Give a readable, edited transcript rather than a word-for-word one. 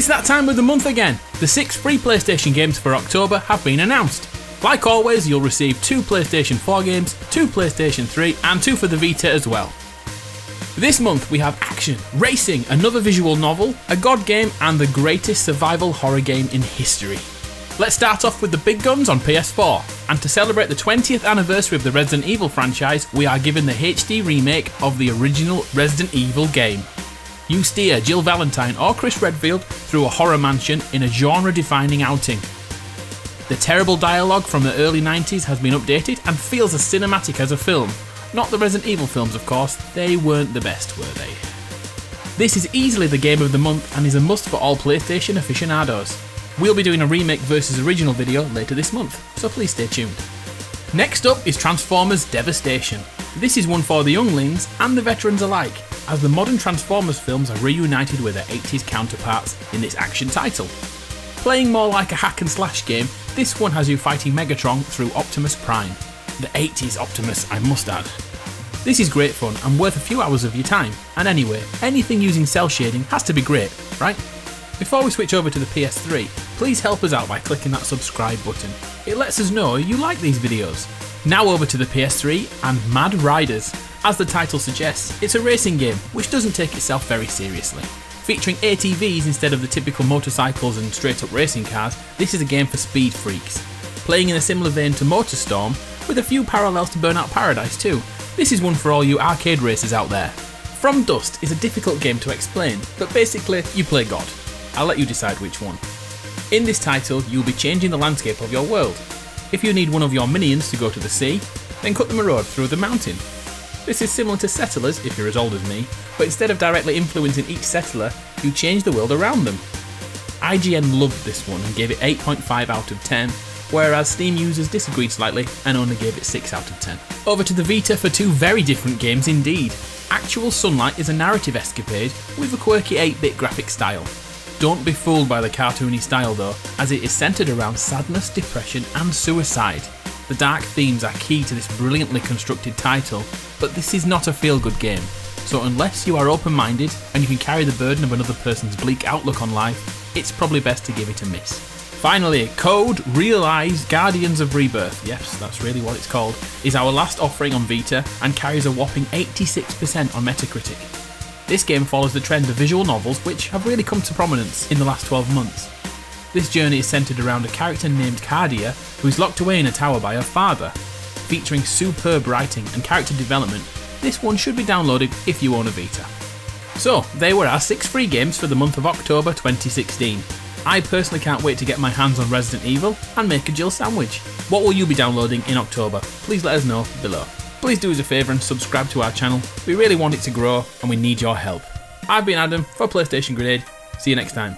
It's that time of the month again. The 6 free PlayStation games for October have been announced. Like always, you'll receive 2 PlayStation 4 games, 2 PlayStation 3 and 2 for the Vita as well. This month we have action, racing, another visual novel, a god game and the greatest survival horror game in history. Let's start off with the big guns on PS4, and to celebrate the 20th anniversary of the Resident Evil franchise, we are given the HD remake of the original Resident Evil game. You steer Jill Valentine or Chris Redfield through a horror mansion in a genre-defining outing. The terrible dialogue from the early 90s has been updated and feels as cinematic as a film. Not the Resident Evil films, of course, they weren't the best, were they? This is easily the game of the month and is a must for all PlayStation aficionados. We'll be doing a remake versus original video later this month, so please stay tuned. Next up is Transformers Devastation. This is one for the younglings and the veterans alike, as the modern Transformers films are reunited with their 80s counterparts in this action title. Playing more like a hack and slash game, this one has you fighting Megatron through Optimus Prime. The 80s Optimus, I must add. This is great fun and worth a few hours of your time, and anyway, anything using cell shading has to be great, right? Before we switch over to the PS3, please help us out by clicking that subscribe button. It lets us know you like these videos. Now over to the PS3 and Mad Riders. As the title suggests, it's a racing game which doesn't take itself very seriously. Featuring ATVs instead of the typical motorcycles and straight up racing cars, this is a game for speed freaks. Playing in a similar vein to MotorStorm, with a few parallels to Burnout Paradise too, this is one for all you arcade racers out there. From Dust is a difficult game to explain, but basically you play God. I'll let you decide which one. In this title, you'll be changing the landscape of your world. If you need one of your minions to go to the sea, then cut them a road through the mountain. This is similar to Settlers if you're as old as me, but instead of directly influencing each settler, you change the world around them. IGN loved this one and gave it 8.5 out of 10, whereas Steam users disagreed slightly and only gave it 6 out of 10. Over to the Vita for 2 very different games indeed. Actual Sunlight is a narrative escapade with a quirky 8-bit graphic style. Don't be fooled by the cartoony style though, as it is centred around sadness, depression and suicide. The dark themes are key to this brilliantly constructed title, but this is not a feel-good game, so unless you are open-minded and you can carry the burden of another person's bleak outlook on life, it's probably best to give it a miss. Finally, Code Realize Guardians of Rebirth, yes that's really what it's called, is our last offering on Vita and carries a whopping 86% on Metacritic. This game follows the trend of visual novels which have really come to prominence in the last 12 months. This journey is centred around a character named Cardia who is locked away in a tower by her father. Featuring superb writing and character development, this one should be downloaded if you own a Vita. So, they were our 6 free games for the month of October 2016. I personally can't wait to get my hands on Resident Evil and make a Jill sandwich. What will you be downloading in October? Please let us know below. Please do us a favour and subscribe to our channel. We really want it to grow and we need your help. I've been Adam for PlayStation Grenade. See you next time.